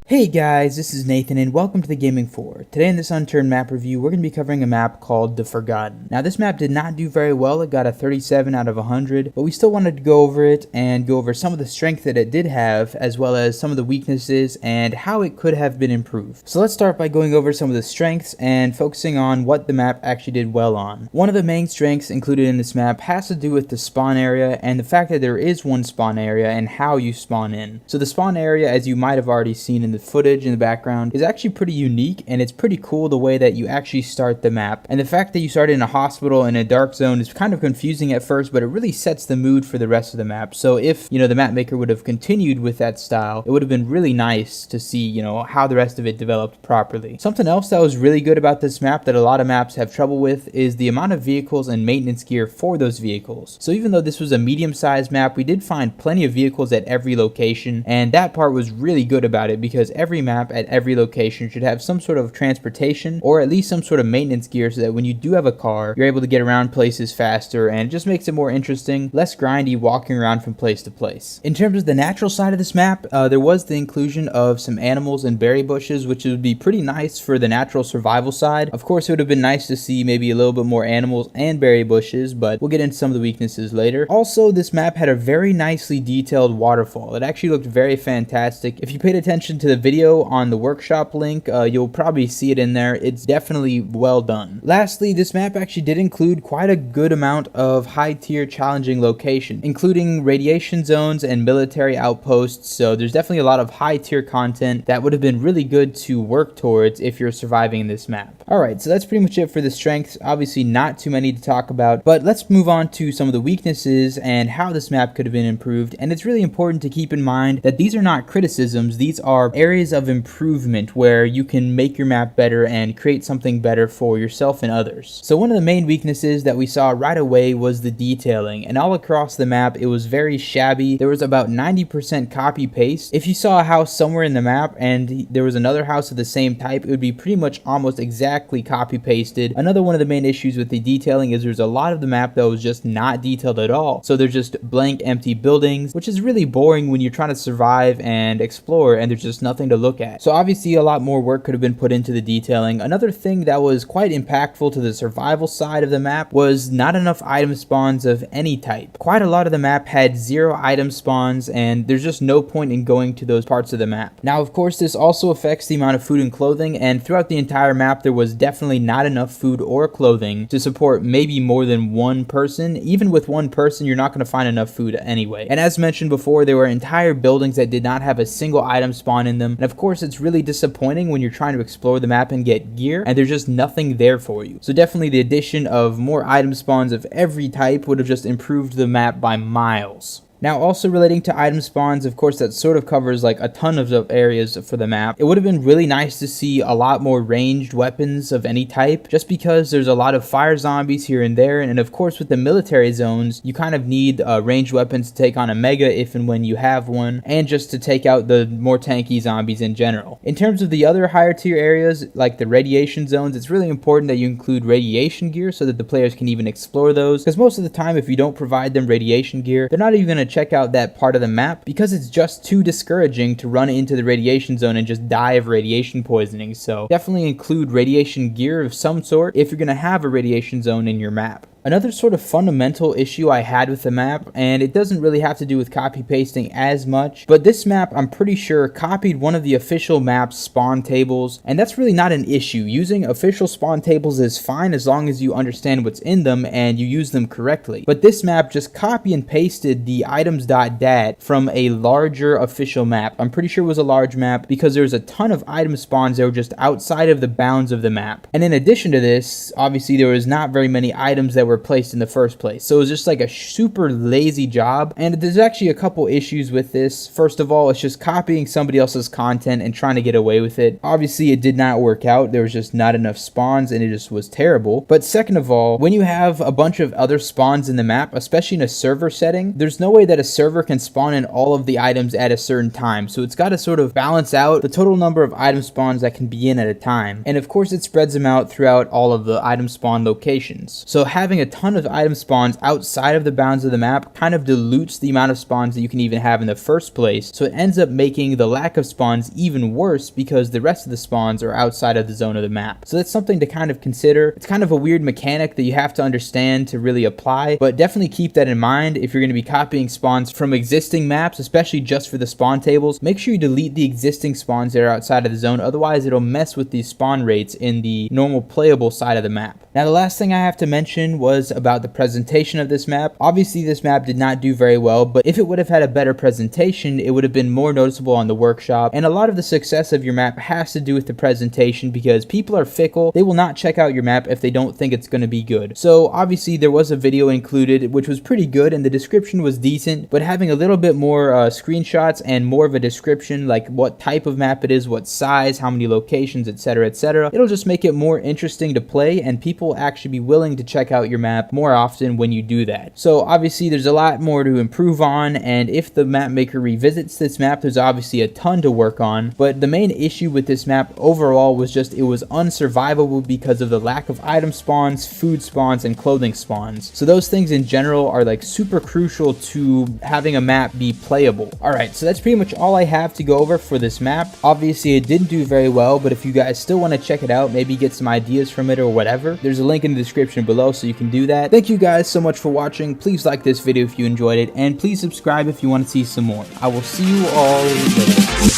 Hey guys, this is Nathan and welcome to the Gaming 4. Today in this Unturned map review, we're going to be covering a map called The Forgotten. Now this map did not do very well, it got a 37 out of 100, but we still wanted to go over it and go over some of the strength that it did have, as well as some of the weaknesses and how it could have been improved. So let's start by going over some of the strengths and focusing on what the map actually did well on. One of the main strengths included in this map has to do with the spawn area and the fact that there is one spawn area and how you spawn in. So the spawn area, as you might have already seen in the footage in the background, is actually pretty unique, and it's pretty cool the way that you actually start the map. And the fact that you start in a hospital in a dark zone is kind of confusing at first, but it really sets the mood for the rest of the map. So if, the map maker would have continued with that style, it would have been really nice to see, how the rest of it developed properly. Something else that was really good about this map that a lot of maps have trouble with is the amount of vehicles and maintenance gear for those vehicles. So even though this was a medium-sized map, we did find plenty of vehicles at every location, and that part was really good about it because every map at every location should have some sort of transportation or at least some sort of maintenance gear so that when you do have a car, you're able to get around places faster, and it just makes it more interesting, less grindy walking around from place to place. In terms of the natural side of this map, there was the inclusion of some animals and berry bushes, which would be pretty nice for the natural survival side. Of course, it would have been nice to see maybe a little bit more animals and berry bushes, but we'll get into some of the weaknesses later. Also, this map had a very nicely detailed waterfall. It actually looked very fantastic. If you paid attention to the video on the workshop link, you'll probably see it in there. It's definitely well done. Lastly, this map actually did include quite a good amount of high tier challenging location, including radiation zones and military outposts. So there's definitely a lot of high tier content that would have been really good to work towards if you're surviving this map. Alright, so that's pretty much it for the strengths. Obviously not too many to talk about, but let's move on to some of the weaknesses and how this map could have been improved. And it's really important to keep in mind that these are not criticisms, these are areas of improvement where you can make your map better and create something better for yourself and others. So one of the main weaknesses that we saw right away was the detailing, and all across the map it was very shabby. There was about 90% copy paste. If you saw a house somewhere in the map and there was another house of the same type, it would be pretty much almost exactly copy pasted. Another one of the main issues with the detailing is there's a lot of the map that was just not detailed at all. So they're just blank empty buildings, which is really boring when you're trying to survive and explore and there's just nothing to look at. So obviously a lot more work could have been put into the detailing. Another thing that was quite impactful to the survival side of the map was not enough item spawns of any type. Quite a lot of the map had 0 item spawns, and there's just no point in going to those parts of the map. Now of course this also affects the amount of food and clothing, and throughout the entire map there was definitely not enough food or clothing to support maybe more than one person. Even with one person you're not going to find enough food anyway. And as mentioned before, there were entire buildings that did not have a single item spawn in them, and of course it's really disappointing when you're trying to explore the map and get gear and there's just nothing there for you. So definitely the addition of more item spawns of every type would have just improved the map by miles. Now also relating to item spawns, of course that sort of covers like a ton of areas for the map. It would have been really nice to see a lot more ranged weapons of any type, just because there's a lot of fire zombies here and there, and of course with the military zones you kind of need ranged weapons to take on a mega if and when you have one, and just to take out the more tanky zombies in general. In terms of the other higher tier areas like the radiation zones, it's really important that you include radiation gear so that the players can even explore those, because most of the time if you don't provide them radiation gear, they're not even going to check out that part of the map because it's just too discouraging to run into the radiation zone and just die of radiation poisoning. So definitely include radiation gear of some sort if you're going to have a radiation zone in your map. Another sort of fundamental issue I had with the map, and it doesn't really have to do with copy pasting as much, but this map I'm pretty sure copied one of the official map's spawn tables, and that's really not an issue. Using official spawn tables is fine as long as you understand what's in them and you use them correctly. But this map just copy and pasted the items.dat from a larger official map. I'm pretty sure it was a large map because there's a ton of item spawns that were just outside of the bounds of the map. And in addition to this, obviously there was not very many items that were placed in the first place. So it was just like a super lazy job, and there's actually a couple issues with this. First of all, it's just copying somebody else's content and trying to get away with it. Obviously it did not work out. There was just not enough spawns and it just was terrible. But second of all, when you have a bunch of other spawns in the map, especially in a server setting, there's no way that a server can spawn in all of the items at a certain time. So it's got to sort of balance out the total number of item spawns that can be in at a time. And of course it spreads them out throughout all of the item spawn locations. So having a ton of item spawns outside of the bounds of the map kind of dilutes the amount of spawns that you can even have in the first place, so it ends up making the lack of spawns even worse because the rest of the spawns are outside of the zone of the map. So that's something to kind of consider. It's kind of a weird mechanic that you have to understand to really apply, but definitely keep that in mind if you're going to be copying spawns from existing maps, especially just for the spawn tables. Make sure you delete the existing spawns that are outside of the zone, otherwise it'll mess with the spawn rates in the normal playable side of the map. Now the last thing I have to mention was about the presentation of this map. Obviously this map did not do very well, but if it would have had a better presentation, it would have been more noticeable on the workshop, and a lot of the success of your map has to do with the presentation because people are fickle. They will not check out your map if they don't think it's going to be good. So obviously there was a video included which was pretty good and the description was decent, but having a little bit more screenshots and more of a description, like what type of map it is, what size, how many locations, etc., etc., it'll just make it more interesting to play, and people will actually be willing to check out your map more often when you do that. So obviously there's a lot more to improve on, and if the map maker revisits this map, there's obviously a ton to work on, but the main issue with this map overall was just it was unsurvivable because of the lack of item spawns, food spawns, and clothing spawns. So those things in general are like super crucial to having a map be playable. Alright, so that's pretty much all I have to go over for this map. Obviously it didn't do very well, but if you guys still want to check it out, maybe get some ideas from it or whatever, there's a link in the description below so you can do that. Thank you guys so much for watching. Please like this video if you enjoyed it, and please subscribe if you want to see some more. I will see you all later.